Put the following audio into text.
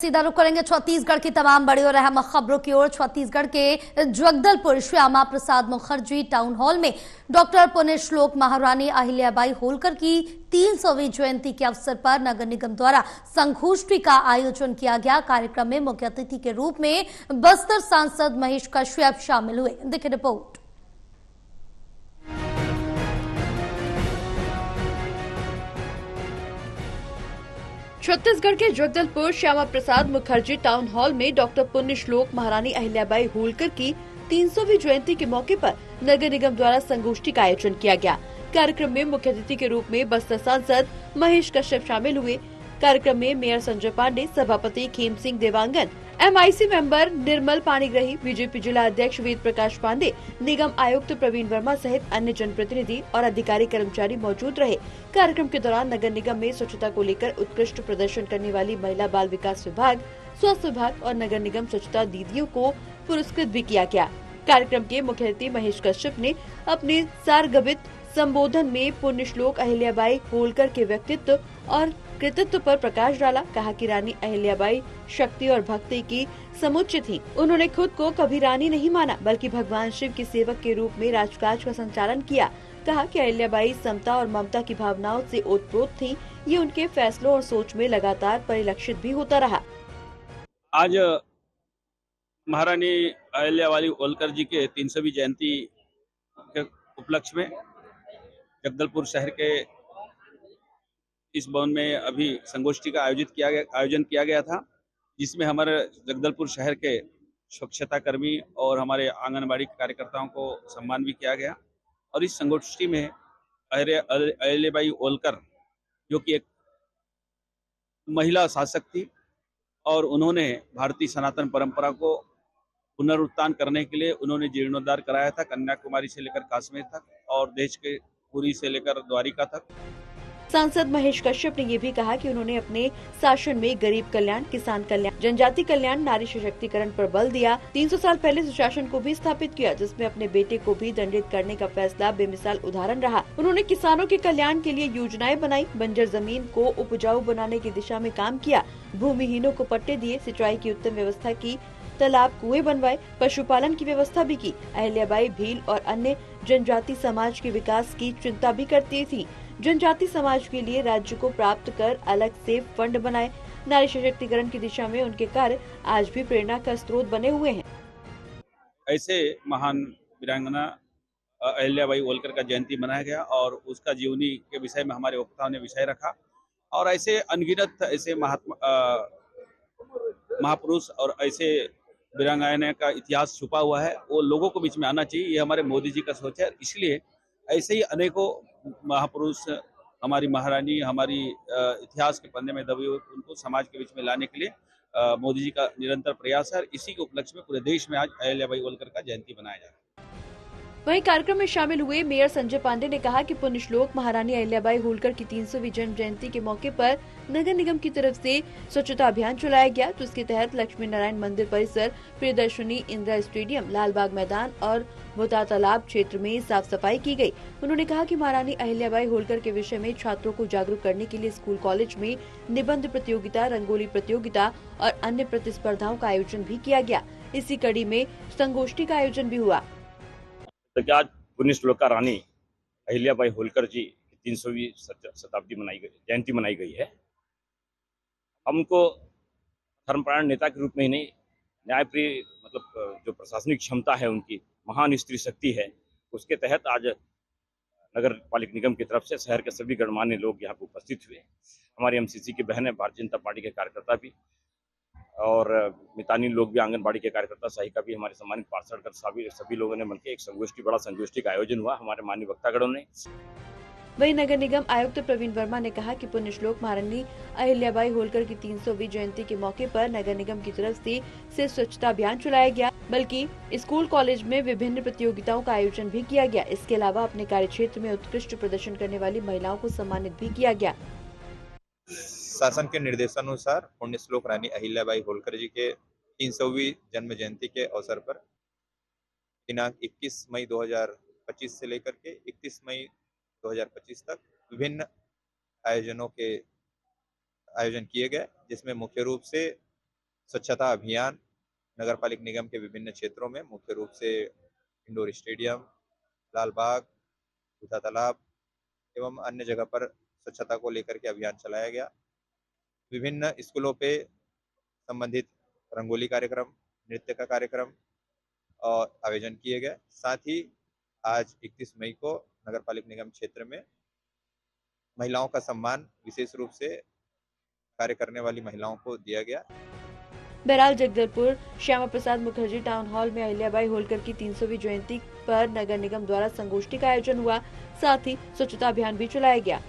सीधा रुख करेंगे छत्तीसगढ़ की तमाम बड़ी और अहम खबरों की ओर। छत्तीसगढ़ के जगदलपुर श्यामा प्रसाद मुखर्जी टाउन हॉल में डॉक्टर पुण्यश्लोक महारानी अहिल्याबाई होलकर की 300वीं जयंती के अवसर पर नगर निगम द्वारा संगोष्ठी का आयोजन किया गया। कार्यक्रम में मुख्य अतिथि के रूप में बस्तर सांसद महेश कश्यप शामिल हुए। देखिए रिपोर्ट। छत्तीसगढ़ के जगदलपुर श्यामा प्रसाद मुखर्जी टाउन हॉल में डॉक्टर पुण्यश्लोक महारानी अहिल्याबाई होलकर की 300वीं जयंती के मौके पर नगर निगम द्वारा संगोष्ठी का आयोजन किया गया। कार्यक्रम में मुख्य अतिथि के रूप में बस्तर सांसद महेश कश्यप शामिल हुए। कार्यक्रम में मेयर संजय पांडे, सभापति खेम सिंह देवांगन, MIC मेंबर निर्मल पाणिग्राही, बीजेपी जिला अध्यक्ष वेद प्रकाश पांडे, निगम आयुक्त प्रवीण वर्मा सहित अन्य जनप्रतिनिधि और अधिकारी कर्मचारी मौजूद रहे। कार्यक्रम के दौरान नगर निगम में स्वच्छता को लेकर उत्कृष्ट प्रदर्शन करने वाली महिला बाल विकास विभाग, स्वास्थ्य विभाग और नगर निगम स्वच्छता दीदियों को पुरस्कृत भी किया गया। कार्यक्रम के मुख्य अतिथि महेश कश्यप ने अपने सारगर्भित संबोधन में पुण्यश्लोक अहिल्याबाई होलकर के व्यक्तित्व और कृतित्व पर प्रकाश डाला। कहा कि रानी अहिल्याबाई शक्ति और भक्ति की समुच्चय थी। उन्होंने खुद को कभी रानी नहीं माना, बल्कि भगवान शिव के सेवक के रूप में राजकाज का संचालन किया। कहा कि अहिल्याबाई समता और ममता की भावनाओं से ओतप्रोत थी। ये उनके फैसलों और सोच में लगातार परिलक्षित भी होता रहा। आज महारानी अहिल्याबाई होलकर जी के 300वीं जयंती के उपलक्ष्य में जगदलपुर शहर के इस भवन में अभी संगोष्ठी का आयोजन किया गया था, जिसमें हमारे जगदलपुर शहर के स्वच्छता कर्मी और हमारे आंगनबाड़ी कार्यकर्ताओं को सम्मान भी किया गया। और इस संगोष्ठी में अहिल्याबाई होलकर जो कि एक महिला शासक थी और उन्होंने भारतीय सनातन परंपरा को पुनरुत्थान करने के लिए उन्होंने जीर्णोद्धार कराया था, कन्याकुमारी से लेकर कश्मीर तक और देश के पुरी से लेकर द्वारिका तक। सांसद महेश कश्यप ने ये भी कहा कि उन्होंने अपने शासन में गरीब कल्याण, किसान कल्याण, जनजाति कल्याण, नारी सशक्तिकरण पर बल दिया। 300 साल पहले सुशासन को भी स्थापित किया, जिसमें अपने बेटे को भी दंडित करने का फैसला बेमिसाल उदाहरण रहा। उन्होंने किसानों के कल्याण के लिए योजनाएं बनाई, बंजर जमीन को उपजाऊ बनाने की दिशा में काम किया, भूमिहीनों को पट्टे दिए, सिंचाई की उत्तम व्यवस्था की, तालाब कुएं बनवाए, पशुपालन की व्यवस्था भी की। अहिल्याबाई भील और अन्य जनजाति समाज के विकास की चिंता भी करती थी। जनजाति समाज के लिए राज्य को प्राप्त कर अलग से फंड बनाए। नारी सशक्तिकरण की दिशा में उनके कार्य आज भी प्रेरणा का स्रोत बने हुए हैं। ऐसे महान वीरांगना अहिल्याबाई होलकर का जयंती मनाया गया और उसका जीवनी के विषय में हमारे वक्ताओं ने विषय रखा और ऐसे अनगिनत ऐसे महापुरुष और ऐसे वीरांगना का इतिहास छुपा हुआ है, वो लोगों को बीच में आना चाहिए। ये हमारे मोदी जी का सोच है। इसलिए ऐसे ही अनेकों महापुरुष, हमारी महारानी, हमारी इतिहास के पन्ने में दबे हुए उनको समाज के बीच में लाने के लिए मोदी जी का निरंतर प्रयास है। इसी के उपलक्ष्य में पूरे देश में आज अहिल्याबाई होलकर का जयंती मनाया जा रहा है। वहीं कार्यक्रम में शामिल हुए मेयर संजय पांडे ने कहा कि पुण्यश्लोक महारानी अहिल्याबाई होलकर की 300वीं जन्म जयंती के मौके पर नगर निगम की तरफ से स्वच्छता अभियान चलाया गया, जिसके तहत लक्ष्मी नारायण मंदिर परिसर, प्रियदर्शनी, इंदिरा स्टेडियम, लालबाग मैदान और भोता तालाब क्षेत्र में साफ सफाई की गई। उन्होंने कहा कि महारानी अहिल्याबाई होलकर के विषय में छात्रों को जागरूक करने के लिए स्कूल कॉलेज में निबंध प्रतियोगिता, रंगोली प्रतियोगिता और अन्य प्रतिस्पर्धाओं का आयोजन भी किया गया। इसी कड़ी में संगोष्ठी का आयोजन भी हुआ। तो आज पुण्यश्लोका रानी अहिल्याबाई होलकर जी की 300वीं शताब्दी जयंती मनाई गई है। हम उनको धर्मपरायण नेता के रूप में ही नहीं, न्यायप्रिय मतलब जो प्रशासनिक क्षमता है उनकी, महान स्त्री शक्ति है, उसके तहत आज नगर पालिका निगम की तरफ से शहर के सभी गणमान्य लोग यहाँ पर उपस्थित हुए। हमारी MCC की बहनें, भारतीय जनता पार्टी के कार्यकर्ता भी और मितानी लोग भी, आंगनबाड़ी के कार्यकर्ता, सहायिका भी, हमारे सम्मानित पार्षद कर सभी लोगों ने मिलकर एक बड़ा संगोष्ठी का आयोजन हुआ हमारे माननीय वक्तागणों ने। वहीं नगर निगम आयुक्त प्रवीण वर्मा ने कहा कि पुण्यश्लोक महारानी अहिल्याबाई होलकर की 300वीं जयंती के मौके पर नगर निगम की तरफ से सिर्फ स्वच्छता अभियान चलाया गया, बल्कि स्कूल कॉलेज में विभिन्न प्रतियोगिताओं का आयोजन भी किया गया। इसके अलावा अपने कार्य क्षेत्र में उत्कृष्ट प्रदर्शन करने वाली महिलाओं को सम्मानित भी किया गया। शासन के निर्देशानुसार पुण्यश्लोक रानी अहिल्याबाई होलकर जी के 300वीं जन्म जयंती के अवसर पर दिनांक 21 मई 2025 से लेकर के 31 मई 2025 तक विभिन्न आयोजन किए गए, जिसमें मुख्य रूप से स्वच्छता अभियान नगर पालिक निगम के विभिन्न क्षेत्रों में, मुख्य रूप से इंडोर स्टेडियम, लाल बाग, बूढ़ा तालाब एवं अन्य जगह पर स्वच्छता को लेकर के अभियान चलाया गया। विभिन्न स्कूलों पे संबंधित रंगोली कार्यक्रम, नृत्य का कार्यक्रम और आयोजन किए गए। साथ ही आज 31 मई को नगर पालिक निगम क्षेत्र में महिलाओं का सम्मान विशेष रूप से कार्य करने वाली महिलाओं को दिया गया। बहरहाल जगदलपुर श्यामा प्रसाद मुखर्जी टाउन हॉल में अहिल्याबाई होलकर की 300वीं जयंती पर नगर निगम द्वारा संगोष्ठी का आयोजन हुआ। साथ ही स्वच्छता अभियान भी चलाया गया।